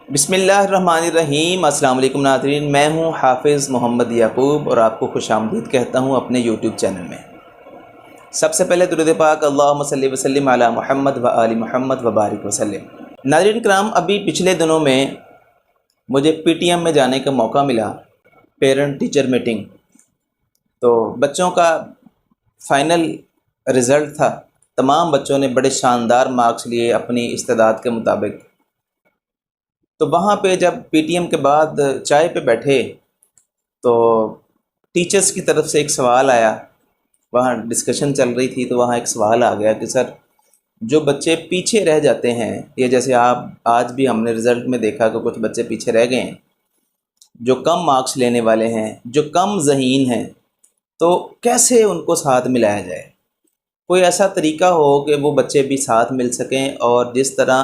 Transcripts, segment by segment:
بسم اللہ الرحمن الرحیم۔ السلام علیکم ناظرین، میں ہوں حافظ محمد یعقوب اور آپ کو خوش آمدید کہتا ہوں اپنے یوٹیوب چینل میں۔ سب سے پہلے درود پاک اللہم صلی وسلم علی محمد و آل محمد و بارک وسلم۔ ناظرین کرام، ابھی پچھلے دنوں میں مجھے پی ٹی ایم میں جانے کا موقع ملا، پیرنٹ ٹیچر میٹنگ۔ تو بچوں کا فائنل رزلٹ تھا، تمام بچوں نے بڑے شاندار مارکس لیے اپنی استعداد کے مطابق۔ تو وہاں پہ جب پی ٹی ایم کے بعد چائے پہ بیٹھے تو ٹیچرز کی طرف سے ایک سوال آیا، وہاں ڈسکشن چل رہی تھی تو وہاں ایک سوال آ گیا کہ سر، جو بچے پیچھے رہ جاتے ہیں، یہ جیسے آپ آج بھی ہم نے رزلٹ میں دیکھا کہ کچھ بچے پیچھے رہ گئے ہیں، جو کم مارکس لینے والے ہیں، جو کم ذہین ہیں، تو کیسے ان کو ساتھ ملایا جائے؟ کوئی ایسا طریقہ ہو کہ وہ بچے بھی ساتھ مل سکیں، اور جس طرح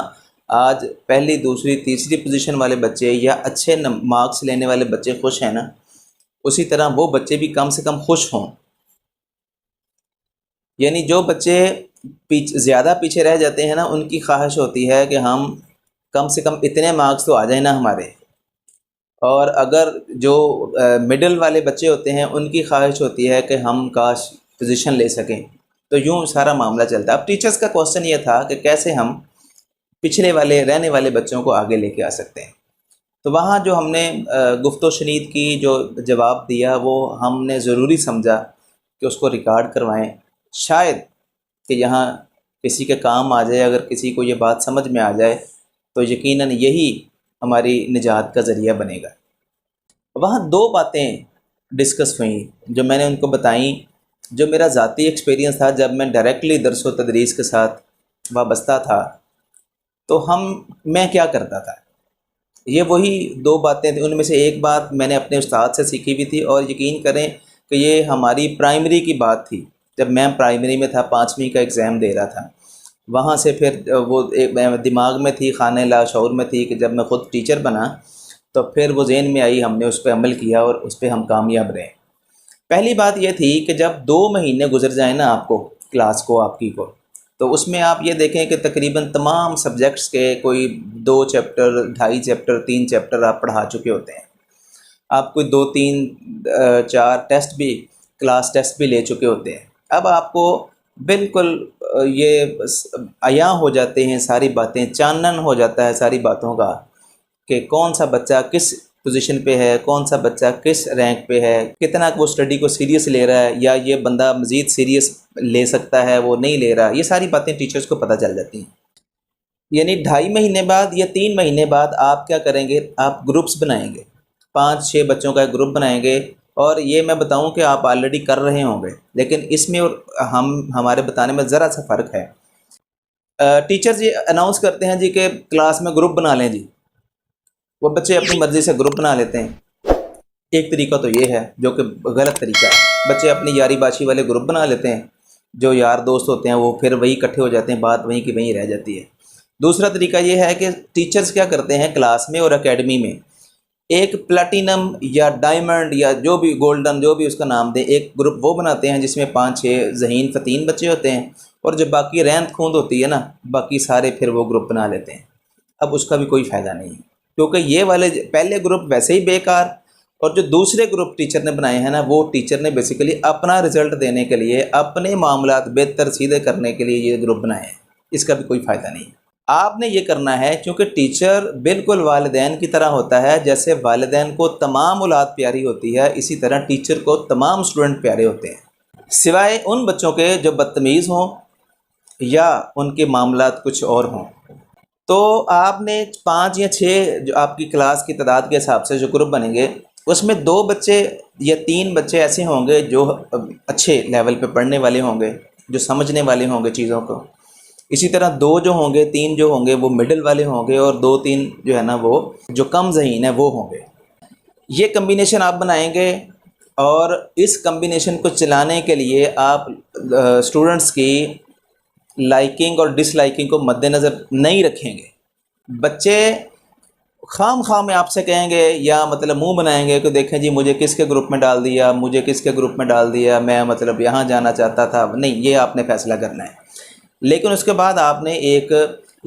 آج پہلی دوسری تیسری پوزیشن والے بچے یا اچھے مارکس لینے والے بچے خوش ہیں نا، اسی طرح وہ بچے بھی کم سے کم خوش ہوں۔ یعنی جو بچے زیادہ پیچھے رہ جاتے ہیں نا، ان کی خواہش ہوتی ہے کہ ہم کم سے کم اتنے مارکس تو آ جائیں نا ہمارے، اور اگر جو مڈل والے بچے ہوتے ہیں ان کی خواہش ہوتی ہے کہ ہم کاش پوزیشن لے سکیں۔ تو یوں سارا معاملہ چلتا ہے۔ اب ٹیچرز کا کوسچن یہ تھا کہ کیسے ہم پچھلے والے رہنے والے بچوں کو آگے لے کے آ سکتے ہیں۔ تو وہاں جو ہم نے گفت و شنید کی، جو جواب دیا، وہ ہم نے ضروری سمجھا کہ اس کو ریکارڈ کروائیں، شاید کہ یہاں کسی کے کام آ جائے۔ اگر کسی کو یہ بات سمجھ میں آ جائے تو یقیناً یہی ہماری نجات کا ذریعہ بنے گا۔ وہاں دو باتیں ڈسکس ہوئیں جو میں نے ان کو بتائیں، جو میرا ذاتی ایکسپیرینس تھا جب میں ڈائریکٹلی درس و تدریس کے ساتھ وابستہ تھا۔ تو میں کیا کرتا تھا، یہ وہی دو باتیں تھیں۔ ان میں سے ایک بات میں نے اپنے استاد سے سیکھی بھی تھی، اور یقین کریں کہ یہ ہماری پرائمری کی بات تھی، جب میں پرائمری میں تھا، 5ویں کا ایگزام دے رہا تھا۔ وہاں سے پھر وہ دماغ میں تھی، خانہ لاشعور میں تھی، کہ جب میں خود ٹیچر بنا تو پھر وہ ذہن میں آئی، ہم نے اس پہ عمل کیا اور اس پہ ہم کامیاب رہے۔ پہلی بات یہ تھی کہ جب 2 مہینے گزر جائیں نا آپ کو، کلاس کو، آپ کی کو، تو اس میں آپ یہ دیکھیں کہ تقریباً تمام سبجیکٹس کے کوئی 2 چیپٹر، 2.5 چیپٹر، 3 چیپٹر آپ پڑھا چکے ہوتے ہیں۔ آپ کوئی 2 3 4 ٹیسٹ بھی، کلاس ٹیسٹ بھی لے چکے ہوتے ہیں۔ اب آپ کو بالکل یہ عیاں ہو جاتے ہیں ساری باتیں، چانن ہو جاتا ہے ساری باتوں کا، کہ کون سا بچہ کس پوزیشن پہ ہے، کون سا بچہ کس رینک پہ ہے، کتنا وہ اسٹڈی کو سیریس لے رہا ہے، یا یہ بندہ مزید سیریس لے سکتا ہے، وہ نہیں لے رہا۔ یہ ساری باتیں ٹیچرز کو پتہ چل جاتی ہیں۔ یعنی 2.5 مہینے بعد یا 3 مہینے بعد آپ کیا کریں گے، آپ گروپس بنائیں گے، 5 6 بچوں کا ایک گروپ بنائیں گے۔ اور یہ میں بتاؤں کہ آپ آلریڈی کر رہے ہوں گے، لیکن اس میں اور ہمارے بتانے میں ذرا سا فرق ہے۔ ٹیچرز یہ اناؤنس کرتے ہیں جی کہ کلاس میں گروپ بنا لیں جی، وہ بچے اپنی مرضی سے گروپ بنا لیتے ہیں۔ ایک طریقہ تو یہ ہے جو کہ غلط طریقہ ہے، بچے اپنی یاری باشی والے گروپ بنا لیتے ہیں، جو یار دوست ہوتے ہیں وہ پھر وہی اکٹھے ہو جاتے ہیں، بات وہیں کی وہیں رہ جاتی ہے۔ دوسرا طریقہ یہ ہے کہ ٹیچرز کیا کرتے ہیں کلاس میں اور اکیڈمی میں، ایک پلاٹینم یا ڈائمنڈ یا جو بھی گولڈن، جو بھی اس کا نام دیں، ایک گروپ وہ بناتے ہیں جس میں 5 6 ذہین فتین بچے ہوتے ہیں، اور جو باقی رہند کھوند ہوتی ہے نا، باقی سارے پھر وہ گروپ بنا لیتے ہیں۔ اب اس کا بھی کوئی فائدہ نہیں ہے، کیونکہ یہ والے پہلے گروپ ویسے ہی بیکار، اور جو دوسرے گروپ ٹیچر نے بنائے ہیں نا، وہ ٹیچر نے بیسیکلی اپنا رزلٹ دینے کے لیے، اپنے معاملات بہتر سیدھے کرنے کے لیے یہ گروپ بنائے ہیں۔ اس کا بھی کوئی فائدہ نہیں ہے۔ آپ نے یہ کرنا ہے، کیونکہ ٹیچر بالکل والدین کی طرح ہوتا ہے، جیسے والدین کو تمام اولاد پیاری ہوتی ہے، اسی طرح ٹیچر کو تمام اسٹوڈنٹ پیارے ہوتے ہیں، سوائے ان بچوں کے جو بدتمیز ہوں یا ان کے معاملات کچھ اور ہوں۔ تو آپ نے 5 یا 6 جو آپ کی کلاس کی تعداد کے حساب سے جو گروپ بنیں گے، اس میں 2 بچے یا 3 بچے ایسے ہوں گے جو اچھے لیول پہ پڑھنے والے ہوں گے، جو سمجھنے والے ہوں گے چیزوں کو۔ اسی طرح 2 جو ہوں گے، 3 جو ہوں گے وہ مڈل والے ہوں گے، اور 2 3 جو ہے نا وہ جو کم ذہین ہیں وہ ہوں گے۔ یہ کمبینیشن آپ بنائیں گے، اور اس کمبینیشن کو چلانے کے لیے آپ اسٹوڈنٹس کی لائکنگ اور ڈس لائکنگ کو مد نظر نہیں رکھیں گے۔ بچے خام خواہ میں آپ سے کہیں گے، یا مطلب منہ بنائیں گے کہ دیکھیں جی مجھے کس کے گروپ میں ڈال دیا، مجھے کس کے گروپ میں ڈال دیا، میں مطلب یہاں جانا چاہتا تھا۔ نہیں، یہ آپ نے فیصلہ کرنا ہے۔ لیکن اس کے بعد آپ نے ایک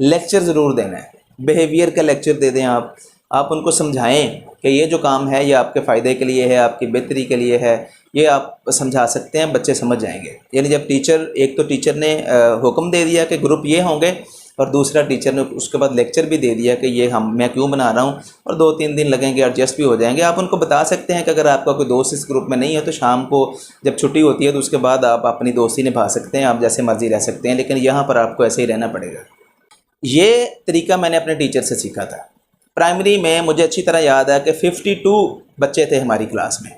لیکچر ضرور دینا ہے بیہیویئر کا لیکچر دے دیں آپ ان کو سمجھائیں کہ یہ جو کام ہے یہ آپ کے فائدے کے لیے ہے، آپ کی بہتری کے لیے ہے، یہ آپ سمجھا سکتے ہیں، بچے سمجھ جائیں گے۔ یعنی جب ایک تو ٹیچر نے حکم دے دیا کہ گروپ یہ ہوں گے، اور دوسرا ٹیچر نے اس کے بعد لیکچر بھی دے دیا کہ یہ میں کیوں بنا رہا ہوں، اور 2-3 دن لگیں گے، ایڈجسٹ بھی ہو جائیں گے۔ آپ ان کو بتا سکتے ہیں کہ اگر آپ کا کوئی دوست اس گروپ میں نہیں ہے تو شام کو جب چھٹی ہوتی ہے تو اس کے بعد آپ اپنی دوستی نبھا سکتے ہیں، آپ جیسے مرضی رہ سکتے ہیں، لیکن یہاں پر آپ کو ایسے ہی رہنا پڑے گا۔ یہ طریقہ میں نے اپنے ٹیچر سے سیکھا تھا۔ پرائمری میں مجھے اچھی طرح یاد ہے کہ 52 بچے تھے ہماری کلاس میں،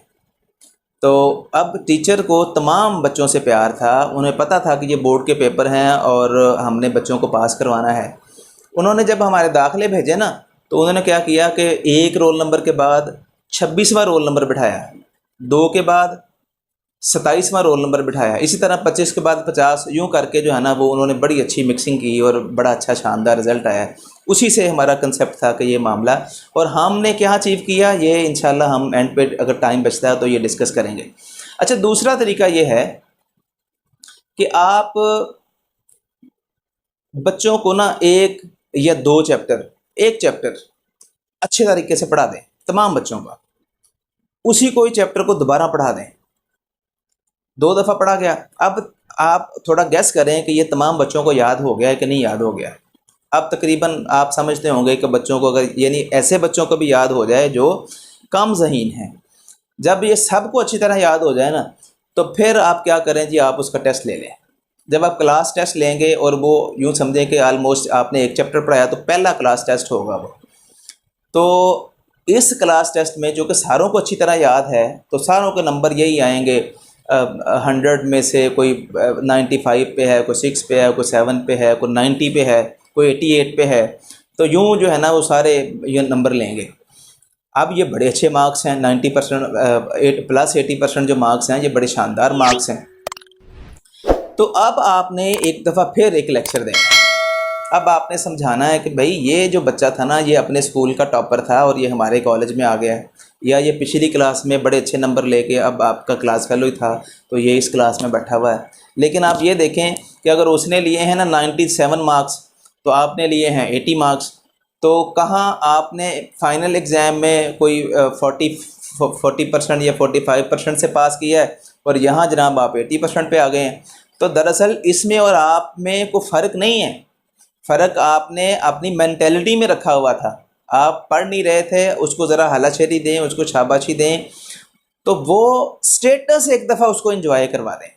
تو اب ٹیچر کو تمام بچوں سے پیار تھا، انہیں پتہ تھا کہ یہ بورڈ کے پیپر ہیں اور ہم نے بچوں کو پاس کروانا ہے۔ انہوں نے جب ہمارے داخلے بھیجے نا تو انہوں نے کیا کیا کہ ایک رول نمبر کے بعد 26واں رول نمبر بٹھایا، 2 کے بعد 27واں رول نمبر بٹھایا، اسی طرح 25 کے بعد 50، یوں کر کے جو ہے نا وہ انہوں نے بڑی اچھی مکسنگ کی اور بڑا اچھا شاندار رزلٹ آیا۔ اسی سے ہمارا کنسیپٹ تھا کہ یہ معاملہ، اور ہم نے کیا اچیو کیا یہ انشاءاللہ ہم اینڈ پہ اگر ٹائم بچتا ہے تو یہ ڈسکس کریں گے۔ اچھا، دوسرا طریقہ یہ ہے کہ آپ بچوں کو نا 1 یا 2 چیپٹر، ایک چیپٹر اچھے طریقے سے پڑھا دیں تمام بچوں کا، اسی کوئی چیپٹر کو دوبارہ پڑھا دیں، 2 دفعہ پڑھا گیا، اب آپ تھوڑا گیس کریں کہ یہ تمام بچوں کو یاد ہو گیا ہے کہ نہیں یاد ہو گیا۔ اب تقریباً آپ سمجھتے ہوں گے کہ بچوں کو اگر یعنی ایسے بچوں کو بھی یاد ہو جائے جو کم ذہین ہیں، جب یہ سب کو اچھی طرح یاد ہو جائے نا تو پھر آپ کیا کریں جی، آپ اس کا ٹیسٹ لے لیں۔ جب آپ کلاس ٹیسٹ لیں گے اور وہ یوں سمجھیں کہ آلموسٹ آپ نے ایک چیپٹر پڑھایا تو پہلا کلاس ٹیسٹ ہوگا وہ، تو اس کلاس ٹیسٹ میں جو کہ ساروں کو اچھی طرح یاد ہے تو ساروں کے نمبر یہی آئیں گے، 100 میں سے کوئی 95 پہ ہے، کوئی 6 پہ ہے، کوئی 7 پہ ہے، کوئی 90 پہ ہے، کوئی 88 پہ ہے، تو یوں جو ہے نا وہ سارے یہ نمبر لیں گے۔ اب یہ بڑے اچھے مارکس ہیں، 90% پلس 80% جو مارکس ہیں یہ بڑے شاندار مارکس ہیں۔ تو اب آپ نے ایک دفعہ پھر ایک لیکچر دینا ہے، اب آپ نے سمجھانا ہے کہ بھائی یہ جو بچہ تھا نا یہ اپنے اسکول کا ٹاپر تھا اور یہ ہمارے کالج میں آ گیا ہے، یا یہ پچھلی کلاس میں بڑے اچھے نمبر لے کے اب آپ کا کلاس فیلو ہی تھا تو یہ اس کلاس میں بیٹھا ہوا ہے۔ لیکن آپ یہ دیکھیں کہ اگر اس نے لیے ہیں نا 97 مارکس تو آپ نے لیے ہیں 80 مارکس، تو کہاں آپ نے فائنل ایگزام میں کوئی 40% یا 45% سے پاس کیا ہے، اور یہاں جناب آپ 80% پہ آ گئے ہیں۔ تو دراصل اس میں اور آپ میں کوئی فرق نہیں ہے، فرق آپ نے اپنی مینٹیلٹی میں رکھا ہوا تھا۔ آپ پڑھ نہیں رہے تھے، اس کو ذرا ہلا شیری دیں، اس کو شاباشی دیں، تو وہ سٹیٹس ایک دفعہ اس کو انجوائے کروا دیں۔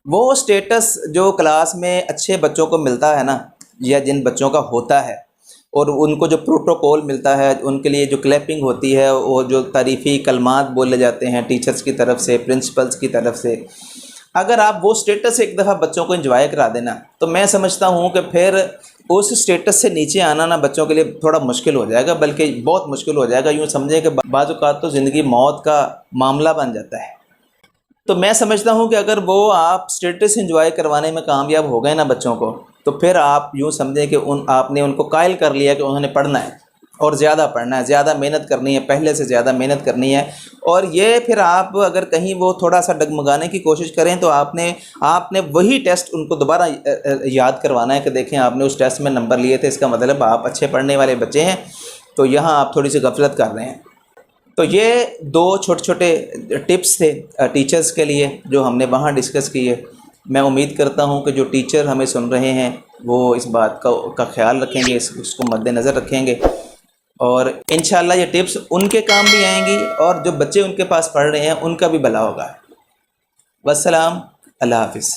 وہ سٹیٹس جو کلاس میں اچھے بچوں کو ملتا ہے نا، یا جن بچوں کا ہوتا ہے، اور ان کو جو پروٹوکول ملتا ہے، ان کے لیے جو کلیپنگ ہوتی ہے، وہ جو تعریفی کلمات بولے جاتے ہیں ٹیچرز کی طرف سے، پرنسپلز کی طرف سے، اگر آپ وہ سٹیٹس ایک دفعہ بچوں کو انجوائے کرا دینا تو میں سمجھتا ہوں کہ پھر اس سٹیٹس سے نیچے آنا نا بچوں کے لیے تھوڑا مشکل ہو جائے گا، بلکہ بہت مشکل ہو جائے گا۔ یوں سمجھیں کہ بعض اوقات تو زندگی موت کا معاملہ بن جاتا ہے۔ تو میں سمجھتا ہوں کہ اگر وہ آپ سٹیٹس انجوائے کروانے میں کامیاب ہو گئے نا بچوں کو، تو پھر آپ یوں سمجھیں کہ آپ نے ان کو قائل کر لیا کہ انہوں نے پڑھنا ہے، اور زیادہ پڑھنا ہے، زیادہ محنت کرنی ہے، پہلے سے زیادہ محنت کرنی ہے۔ اور یہ پھر آپ اگر کہیں وہ تھوڑا سا ڈگمگانے کی کوشش کریں تو آپ نے وہی ٹیسٹ ان کو دوبارہ یاد کروانا ہے کہ دیکھیں آپ نے اس ٹیسٹ میں نمبر لیے تھے، اس کا مطلب آپ اچھے پڑھنے والے بچے ہیں، تو یہاں آپ تھوڑی سی غفلت کر رہے ہیں۔ تو یہ 2 چھوٹے چھوٹے ٹپس تھے ٹیچرز کے لیے جو ہم نے وہاں ڈسکس کیے۔ میں امید کرتا ہوں کہ جو ٹیچر ہمیں سن رہے ہیں وہ اس بات کا خیال رکھیں گے، اس کو مد نظر رکھیں گے، اور انشاءاللہ یہ ٹپس ان کے کام بھی آئیں گی، اور جو بچے ان کے پاس پڑھ رہے ہیں ان کا بھی بھلا ہوگا۔ والسلام، اللہ حافظ۔